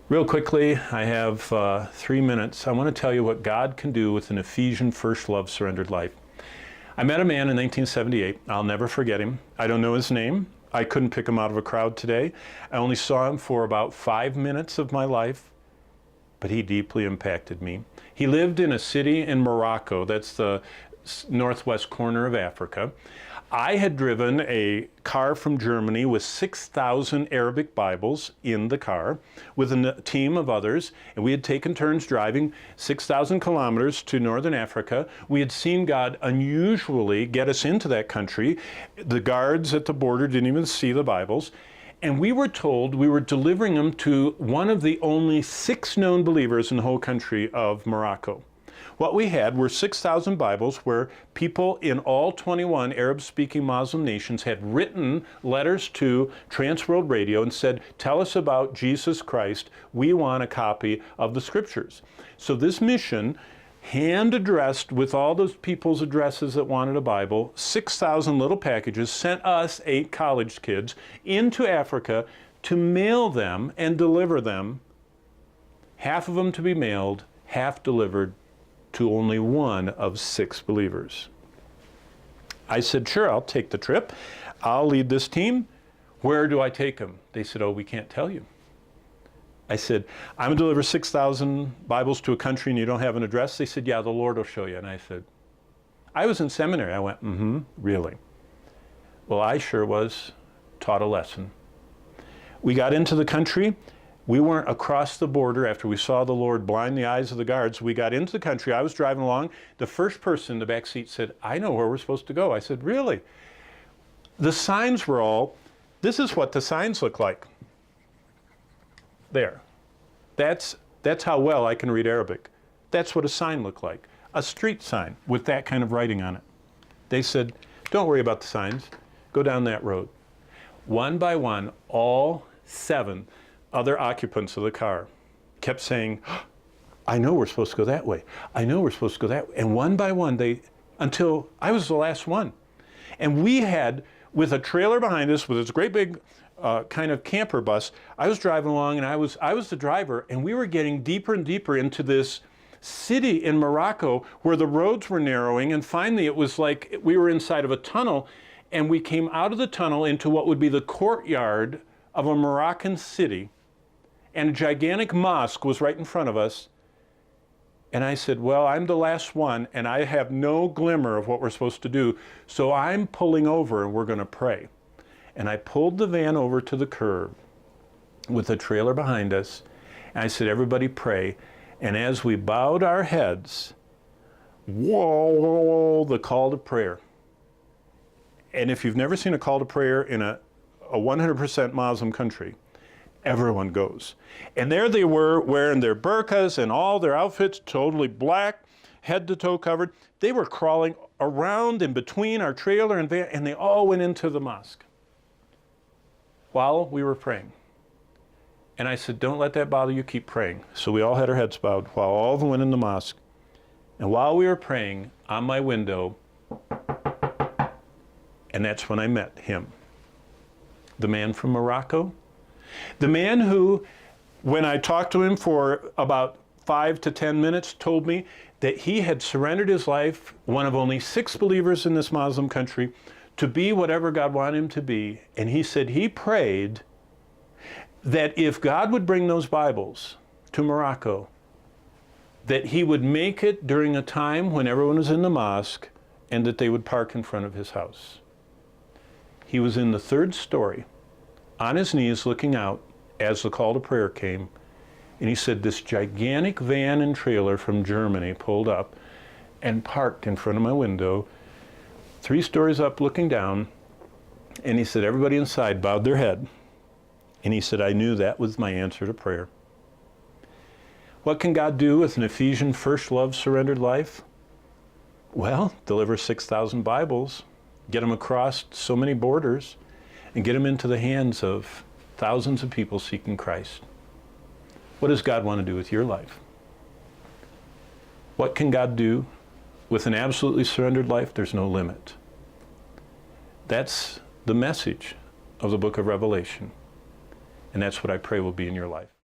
Real quickly, I have 3 minutes. I want to tell you what God can do with an Ephesian first love surrendered life. I met a man in 1978. I'll never forget him. I don't know his name. I couldn't pick him out of a crowd today. I only saw him for about 5 minutes of my life, but he deeply impacted me. He lived in a city in Morocco. That's the northwest corner of Africa. I had driven a car from Germany with 6,000 Arabic Bibles in the car with a team of others, and we had taken turns driving 6,000 kilometers to northern Africa. We had seen God unusually get us into that country. The guards at the border didn't even see the Bibles, and we were told we were delivering them to one of the only 6 known believers in the whole country of Morocco. What we had were 6,000 Bibles where people in all 21 Arab-speaking Muslim nations had written letters to Transworld Radio and said, tell us about Jesus Christ. We want a copy of the Scriptures. So this mission, hand-addressed with all those people's addresses that wanted a Bible, 6,000 little packages, sent us 8 college kids into Africa to mail them and deliver them, half of them to be mailed, half delivered to only one of 6 believers. I said, sure, I'll take the trip. I'll lead this team. Where do I take them? They said, oh, we can't tell you. I said, I'm going to deliver 6,000 Bibles to a country and you don't have an address? They said, yeah, the Lord will show you. And I said, I was in seminary. I went, really? Well, I sure was taught a lesson. We got into the country. We weren't across the border after we saw the Lord blind the eyes of the guards. We got into the country. I was driving along. The first person in the back seat said, I know where we're supposed to go. I said, really? The signs were all, this is what the signs look like. There. That's how well I can read Arabic. That's what a sign looked like. A street sign with that kind of writing on it. They said, don't worry about the signs. Go down that road. One by one, all 7 other occupants of the car kept saying, I know we're supposed to go that way. I know we're supposed to go that way. And one by one, until I was the last one. And we had, with a trailer behind us, with this great big kind of camper bus, I was driving along and I was the driver, and we were getting deeper and deeper into this city in Morocco where the roads were narrowing, and finally it was like we were inside of a tunnel, and we came out of the tunnel into what would be the courtyard of a Moroccan city. And a gigantic mosque was right in front of us. And I said, well, I'm the last one, and I have no glimmer of what we're supposed to do, so I'm pulling over and we're going to pray. And I pulled the van over to the curb with the trailer behind us, and I said, everybody pray. And as we bowed our heads, whoa, the call to prayer. And if you've never seen a call to prayer in a 100% Muslim country, everyone goes. And there they were wearing their burqas and all their outfits totally black, head to toe covered. They were crawling around in between our trailer and van, and they all went into the mosque while we were praying. And I said, don't let that bother you, keep praying. So we all had our heads bowed while all of them went in the mosque. And while we were praying, on my window, and that's when I met him. The man from Morocco. The man who, when I talked to him for about 5 to 10 minutes, told me that he had surrendered his life, one of only 6 believers in this Muslim country, to be whatever God wanted him to be. And he said he prayed that if God would bring those Bibles to Morocco, that he would make it during a time when everyone was in the mosque and that they would park in front of his house. He was in the 3rd story, on his knees looking out as the call to prayer came, and he said this gigantic van and trailer from Germany pulled up and parked in front of my window, 3 stories up looking down, and he said everybody inside bowed their head, and he said I knew that was my answer to prayer. What can God do with an Ephesian first love surrendered life? Well, deliver 6,000 Bibles, get them across so many borders, and get them into the hands of thousands of people seeking Christ. What does God want to do with your life? What can God do with an absolutely surrendered life? There's no limit. That's the message of the book of Revelation. And that's what I pray will be in your life.